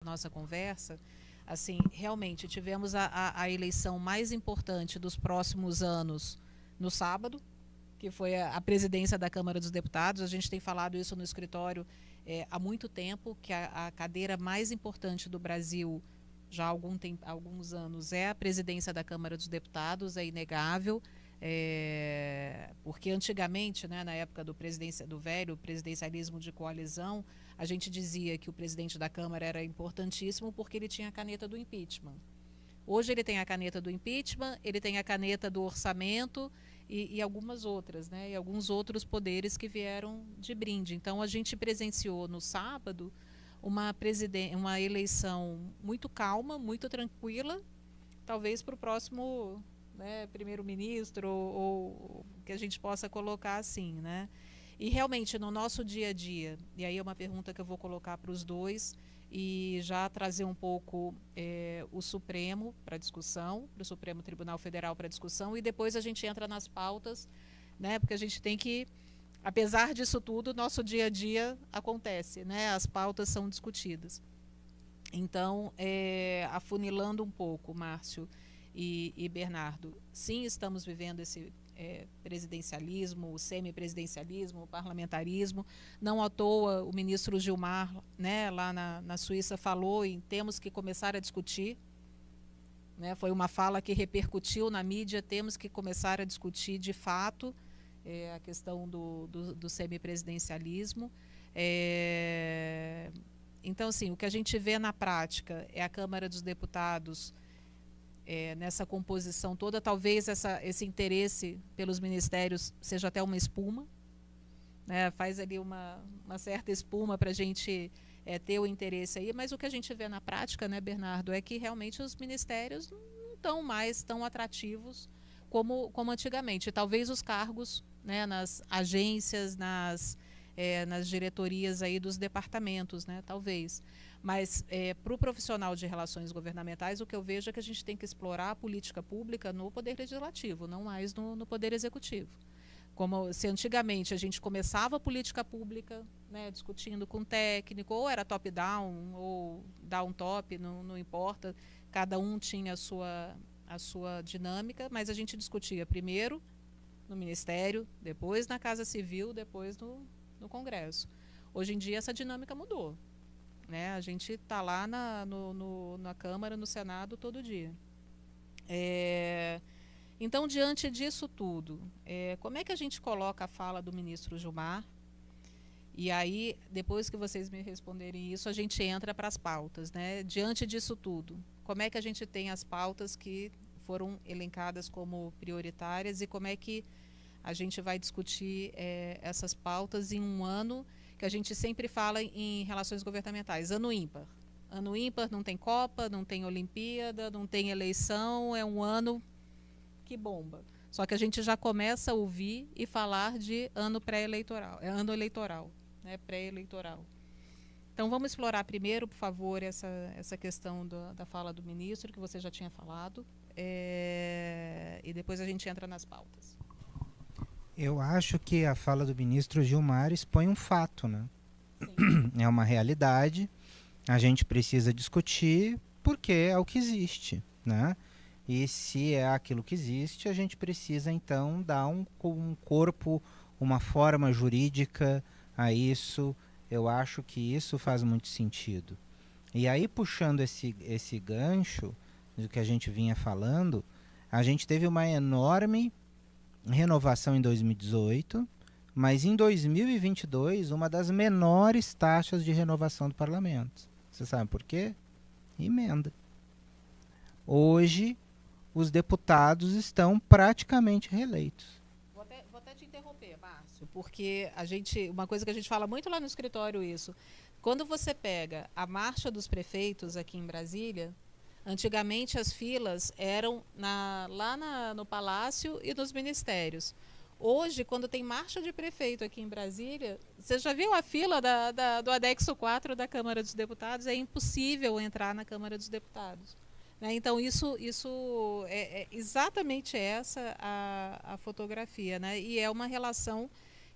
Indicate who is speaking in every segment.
Speaker 1: nossa conversa, assim, realmente tivemos a eleição mais importante dos próximos anos no sábado, que foi a presidência da Câmara dos Deputados. A gente tem falado isso no escritório há muito tempo, que a cadeira mais importante do Brasil já há alguns anos é a presidência da Câmara dos Deputados, é inegável. Porque antigamente, né, na época do velho presidencialismo de coalizão, a gente dizia que o presidente da Câmara era importantíssimo porque ele tinha a caneta do impeachment. Hoje ele tem a caneta do impeachment, ele tem a caneta do orçamento e algumas outras, né, e alguns outros poderes que vieram de brinde. Então a gente presenciou no sábado uma eleição muito calma, muito tranquila, talvez para o próximo, né, primeiro-ministro ou que a gente possa colocar assim, né? E realmente no nosso dia a dia, e aí é uma pergunta que eu vou colocar para os dois e já trazer um pouco o Supremo para discussão, para o Supremo Tribunal Federal para discussão, e depois a gente entra nas pautas, né? Porque a gente tem que, apesar disso tudo, nosso dia a dia acontece, né? As pautas são discutidas. Então, afunilando um pouco, Márcio e Bernardo, sim, estamos vivendo esse presidencialismo, o semipresidencialismo, o parlamentarismo. Não à toa o ministro Gilmar, né, lá na Suíça, falou em temos que começar a discutir. Né, foi uma fala que repercutiu na mídia, temos que começar a discutir de fato a questão do semipresidencialismo. Então, assim, o que a gente vê na prática é a Câmara dos Deputados nessa composição toda. Talvez esse interesse pelos ministérios seja até uma espuma, né? Faz ali uma certa espuma para a gente ter o interesse aí, mas o que a gente vê na prática, né, Bernardo, é que realmente os ministérios não estão mais tão atrativos como antigamente. Talvez os cargos, né, nas agências, nas diretorias aí dos departamentos, né, talvez. Mas para o profissional de relações governamentais, o que eu vejo é que a gente tem que explorar a política pública no Poder Legislativo, não mais no Poder Executivo. Como se antigamente a gente começava a política pública, né, discutindo com técnico, ou era top-down, ou down-top, não importa, cada um tinha a sua dinâmica, mas a gente discutia primeiro no Ministério, depois na Casa Civil, depois no Congresso. Hoje em dia essa dinâmica mudou. Né? A gente está lá na Câmara, no Senado, todo dia. Então, diante disso tudo, como é que a gente coloca a fala do ministro Gilmar? E aí, depois que vocês me responderem isso, a gente entra para as pautas. Né? Diante disso tudo, como é que a gente tem as pautas que foram elencadas como prioritárias e como é que a gente vai discutir essas pautas em um ano que a gente sempre fala em relações governamentais, ano ímpar. Ano ímpar não tem Copa, não tem Olimpíada, não tem eleição, é um ano que bomba. Só que a gente já começa a ouvir e falar de ano pré-eleitoral, ano eleitoral, né, pré-eleitoral. Então vamos explorar primeiro, por favor, essa questão da fala do ministro, que você já tinha falado, e depois a gente entra nas pautas.
Speaker 2: Eu acho que a fala do ministro Gilmar expõe um fato, né? É uma realidade, a gente precisa discutir porque é o que existe, né? E se é aquilo que existe, a gente precisa então dar um corpo, uma forma jurídica a isso. Eu acho que isso faz muito sentido. E aí, puxando esse gancho do que a gente vinha falando, a gente teve uma enorme renovação em 2018, mas em 2022 uma das menores taxas de renovação do parlamento. Você sabe por quê? Emenda. Hoje os deputados estão praticamente reeleitos.
Speaker 1: Vou até te interromper, Márcio, porque uma coisa que a gente fala muito lá no escritório isso, quando você pega a marcha dos prefeitos aqui em Brasília, antigamente as filas eram lá no Palácio e nos ministérios. Hoje, quando tem marcha de prefeito aqui em Brasília, você já viu a fila do anexo 4 da Câmara dos Deputados? É impossível entrar na Câmara dos Deputados. Né? Então, isso é exatamente essa a fotografia. Né? E é uma relação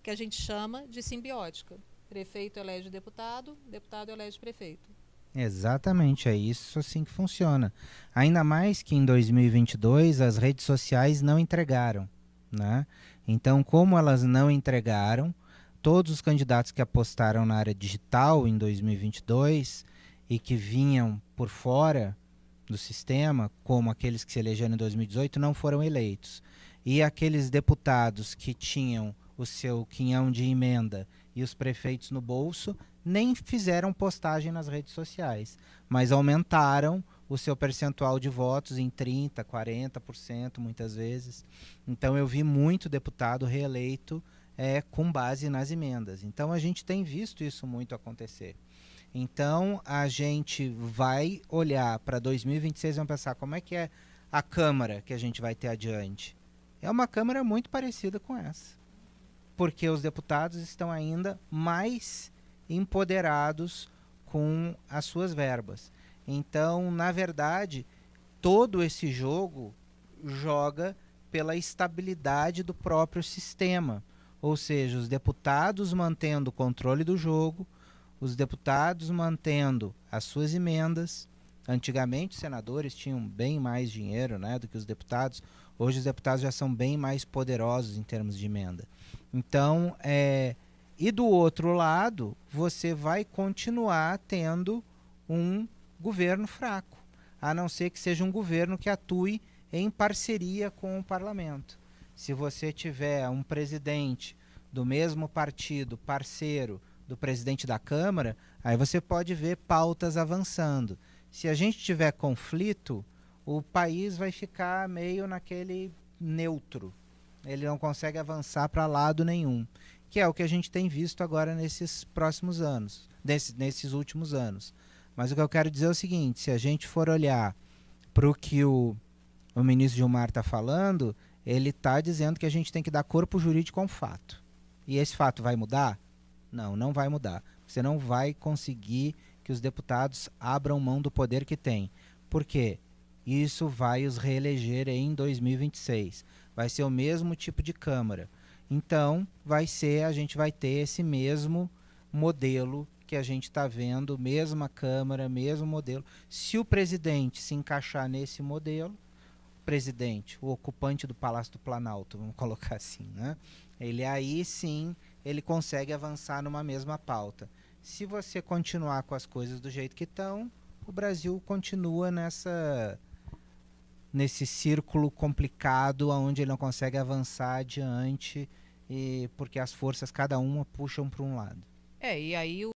Speaker 1: que a gente chama de simbiótica. Prefeito elege deputado, deputado elege prefeito.
Speaker 2: Exatamente, é isso assim que funciona. Ainda mais que em 2022 as redes sociais não entregaram, né? Então, como elas não entregaram, todos os candidatos que apostaram na área digital em 2022 e que vinham por fora do sistema, como aqueles que se elegeram em 2018, não foram eleitos. E aqueles deputados que tinham o seu quinhão de emenda e os prefeitos no bolso nem fizeram postagem nas redes sociais, mas aumentaram o seu percentual de votos em 30%, 40% muitas vezes. Então eu vi muito deputado reeleito com base nas emendas. Então a gente tem visto isso muito acontecer. Então a gente vai olhar para 2026 e vamos pensar como é que é a Câmara que a gente vai ter adiante. É uma Câmara muito parecida com essa, porque os deputados estão ainda mais empoderados com as suas verbas. Então, na verdade, todo esse jogo joga pela estabilidade do próprio sistema. Ou seja, os deputados mantendo o controle do jogo, os deputados mantendo as suas emendas. Antigamente, os senadores tinham bem mais dinheiro, né, do que os deputados. Hoje, os deputados já são bem mais poderosos em termos de emenda. Então, e do outro lado, você vai continuar tendo um governo fraco, a não ser que seja um governo que atue em parceria com o parlamento. Se você tiver um presidente do mesmo partido, parceiro do presidente da Câmara, aí você pode ver pautas avançando. Se a gente tiver conflito, o país vai ficar meio naquele neutro. Ele não consegue avançar para lado nenhum, que é o que a gente tem visto agora nesses próximos anos, nesses últimos anos. Mas o que eu quero dizer é o seguinte: se a gente for olhar para o que o ministro Gilmar está falando, ele está dizendo que a gente tem que dar corpo jurídico a um fato. E esse fato vai mudar? Não, não vai mudar. Você não vai conseguir que os deputados abram mão do poder que têm. Por quê? Isso vai os reeleger em 2026. Vai ser o mesmo tipo de Câmara. Então, a gente vai ter esse mesmo modelo que a gente está vendo, mesma Câmara, mesmo modelo. Se o presidente se encaixar nesse modelo, presidente, o ocupante do Palácio do Planalto, vamos colocar assim, né? Ele aí sim, ele consegue avançar numa mesma pauta. Se você continuar com as coisas do jeito que estão, o Brasil continua nesse círculo complicado onde ele não consegue avançar adiante, porque as forças, cada uma, puxam para um lado.
Speaker 1: E aí